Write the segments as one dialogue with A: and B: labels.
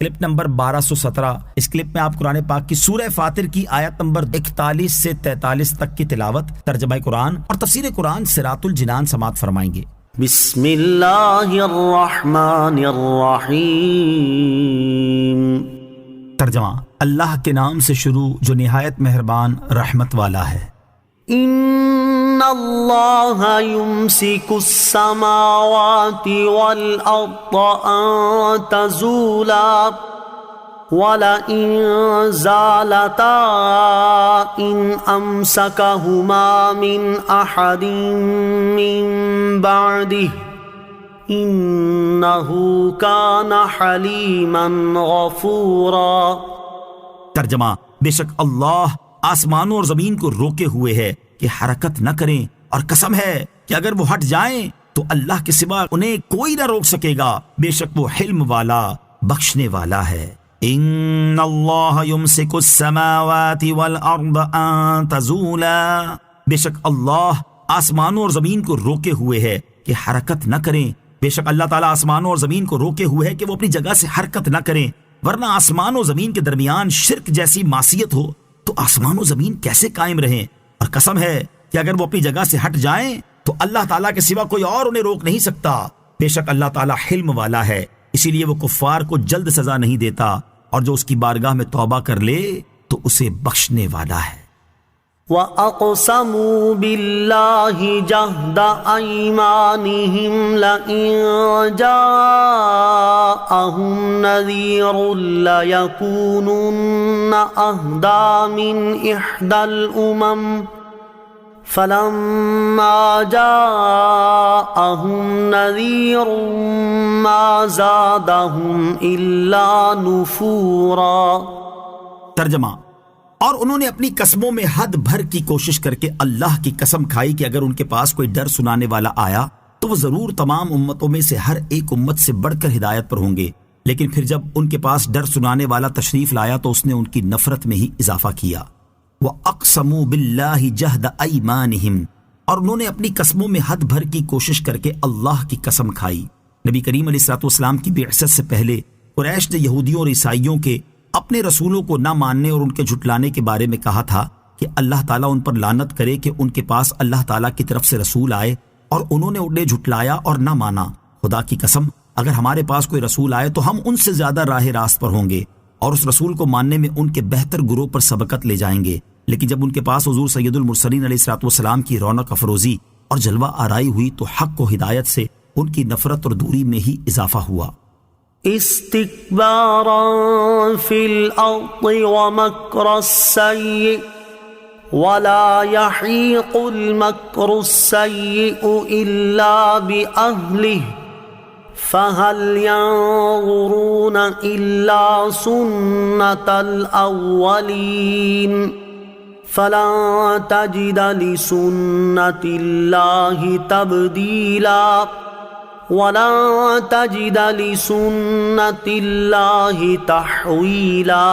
A: Clip number 1217۔ اس clip میں آپ قرآن پاک کی سورہ فاطر کی آیت نمبر 41 سے 43 تک کی تلاوت، ترجمہ قرآن اور تفسیر قرآن صراط الجنان سماعت فرمائیں گے۔
B: بسم اللہ الرحمن الرحیم۔
A: ترجمہ، اللہ کے نام سے شروع جو نہایت مہربان رحمت والا ہے۔
B: ان اللہ یمسک السماوات والارض ان تزولا وَلَئِن زَالَتَا إِنْ أَمْسَكَهُمَا مِنْ أَحَدٍ مِّن بَعْدِهِ إِنَّهُ كَانَ حَلِيمًا غَفُورًا۔
A: ترجمہ، بے شک اللہ آسمانوں اور زمین کو روکے ہوئے ہے کہ حرکت نہ کریں، اور قسم ہے کہ اگر وہ ہٹ جائیں تو اللہ کے سوا انہیں کوئی نہ روک سکے گا، بے شک وہ حلم والا بخشنے والا ہے۔ ان اللہ یمسک السماوات والارض ان تزولا، بے شک اللہ آسمانوں اور زمین کو روکے ہوئے ہے کہ حرکت نہ کریں، بے شک اللہ تعالیٰ آسمانوں اور زمین کو روکے ہوئے ہے کہ وہ اپنی جگہ سے حرکت نہ کریں، ورنہ آسمان و زمین کے درمیان شرک جیسی معصیت ہو تو آسمان و زمین کیسے قائم رہیں، اور قسم ہے کہ اگر وہ اپنی جگہ سے ہٹ جائیں تو اللہ تعالیٰ کے سوا کوئی اور انہیں روک نہیں سکتا، بے شک اللہ تعالیٰ حلم والا ہے، اسی لیے وہ کفار کو جلد سزا نہیں دیتا، اور جو اس کی بارگاہ میں توبہ کر لے تو اسے بخشنے والا ہے۔
B: وَأَقْسَمُوا بِاللَّهِ جَهْدَ أَيْمَانِهِمْ لَئِن جَاءَهُمْ نَذِيرٌ لَيَكُونُنَّ أَهْدَىٰ مِنْ إِحْدَى الْأُمَمِ فَلَمَّا جَاءَهُمْ نَذِيرٌ مَا زَادَهُمْ إِلَّا نُفُورًا۔
A: ترجمہ، اور انہوں نے اپنی قسموں میں حد بھر کی کوشش کر کے اللہ کی قسم کھائی کہ اگر ان کے پاس کوئی ڈر سنانے والا آیا تو وہ ضرور تمام امتوں میں سے ہر ایک امت سے بڑھ کر ہدایت پر ہوں گے، لیکن پھر جب ان کے پاس ڈر سنانے والا تشریف لایا تو اس نے ان کی نفرت میں ہی اضافہ کیا۔ وَأَقْسَمُوا بِاللَّهِ جَهْدَ أَيْمَانِهِمْ، اور انہوں نے اپنی قسموں میں حد بھر کی کوشش کر کے اللہ کی قسم کھائی۔ نبی کریم علیہ الصلوۃ والسلام کی بعثت سے پہلے قریش نے یہودیوں اور عیسائیوں کے اپنے رسولوں کو نہ ماننے اور ان کے جھٹلانے کے بارے میں کہا تھا کہ اللہ تعالیٰ ان پر لعنت کرے کہ ان کے پاس اللہ تعالیٰ کی طرف سے رسول آئے اور انہوں نے انہیں جھٹلایا اور نہ مانا۔ خدا کی قسم، اگر ہمارے پاس کوئی رسول آئے تو ہم ان سے زیادہ راہ راست پر ہوں گے اور اس رسول کو ماننے میں ان کے بہتر گروہ پر سبقت لے جائیں گے، لیکن جب ان کے پاس حضور سید المرسلین علیہ الصلوۃ والسلام کی رونق افروزی اور جلوہ آرائی ہوئی تو حق و ہدایت سے ان کی نفرت اور دوری میں ہی اضافہ ہوا۔
B: استکبارا فی الارض ومکر السیئ ولا یحیق المکر السیئ الا بأہلہ فہل ینظرون الا سنت الاولین فلن تجد لسنت اللہ تبدیلا وَلَن تَجِدَ لِسُنَّتِ اللَّهِ تَحْوِيلًا۔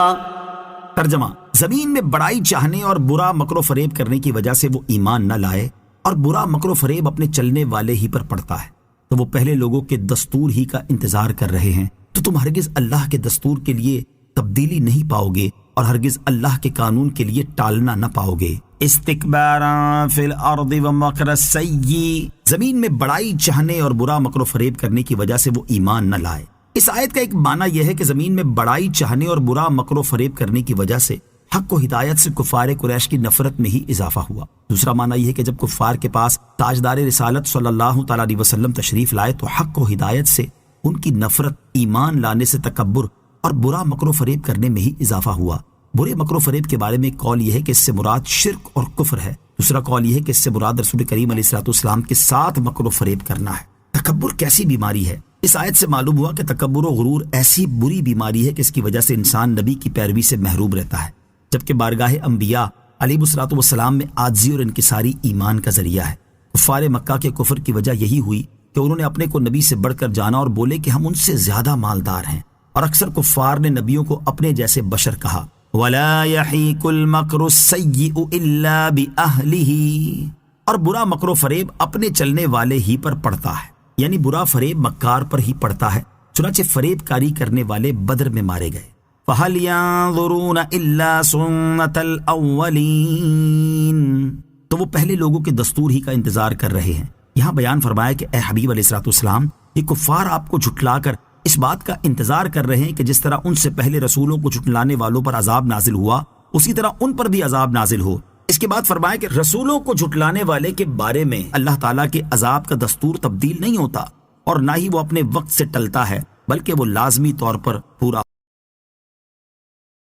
A: ترجمہ، زمین میں بڑائی چاہنے اور برا مکر و فریب کرنے کی وجہ سے وہ ایمان نہ لائے اور برا مکر و فریب اپنے چلنے والے ہی پر پڑتا ہے تو وہ پہلے لوگوں کے دستور ہی کا انتظار کر رہے ہیں، تو تم ہرگز اللہ کے دستور کے لیے تبدیلی نہیں پاؤ گے اور ہرگز اللہ کے قانون کے لیے ٹالنا نہ پاؤ گے۔ استکبارا فی الارض ومکر السیئ، زمین میں بڑائی چاہنے اور برا مکر و فریب کرنے کی وجہ سے وہ ایمان نہ لائے۔ اس آیت کا ایک معنی یہ ہے کہ زمین میں بڑائی چاہنے اور برا مکر و فریب کرنے کی وجہ سے حق و ہدایت سے کفار قریش کی نفرت میں ہی اضافہ ہوا۔ دوسرا معنی یہ ہے کہ جب کفار کے پاس تاجدار رسالت صلی اللہ تعالی علیہ وسلم تشریف لائے تو حق و ہدایت سے ان کی نفرت، ایمان لانے سے تکبر اور برا مکر و فریب کرنے میں ہی اضافہ ہوا۔ برے مکر و فریب کے بارے میں ایک قول یہ ہے کہ اس سے مراد شرک اور کفر ہے، دوسرا قول یہ ہے کہ اس سے مراد رسول کریم علیہ الصلوۃ والسلام کے ساتھ مکر و فریب کرنا ہے۔ تکبر کیسی بیماری ہے؟ اس آیت سے معلوم ہوا کہ تکبر و غرور ایسی بری بیماری ہے کہ اس کی وجہ سے انسان نبی کی پیروی سے محروم رہتا ہے، جبکہ بارگاہ انبیاء علیہ الصلوۃ والسلام میں عاجزی اور انکساری ایمان کا ذریعہ ہے۔ کفار مکہ کے کفر کی وجہ یہی ہوئی کہ انہوں نے اپنے کو نبی سے بڑھ کر جانا اور بولے کہ ہم ان سے زیادہ مالدار ہیں، اور اکثر کفار نے نبیوں کو اپنے جیسے بشر کہا۔ وَلَا يَحِيقُ الْمَكْرُ السَّيِّئُ إِلَّا بِأَهْلِهِ، اور برا مکر و فریب اپنے چلنے والے ہی پر پڑتا ہے، یعنی برا فریب مکار پر ہی پڑتا ہے چنانچہ فریب کاری کرنے والے بدر میں مارے گئے۔ فَهَلْ يَنظُرُونَ إِلَّا سُنَّةَ الْأَوَّلِينَ، تو وہ پہلے لوگوں کے دستور ہی کا انتظار کر رہے ہیں۔ یہاں بیان فرمایا کہ اے حبیب علیہ الصلوۃ والسلام، یہ کفار آپ کو جھٹلا کر اس بات کا انتظار کر رہے ہیں کہ جس طرح ان سے پہلے رسولوں کو جھٹلانے والوں پر عذاب نازل ہوا اسی طرح ان پر بھی عذاب نازل ہو۔ اس کے بعد فرمایا کہ رسولوں کو جھٹلانے والے کے بارے میں اللہ تعالیٰ کے عذاب کا دستور تبدیل نہیں ہوتا اور نہ ہی وہ اپنے وقت سے ٹلتا ہے، بلکہ وہ لازمی طور پر پورا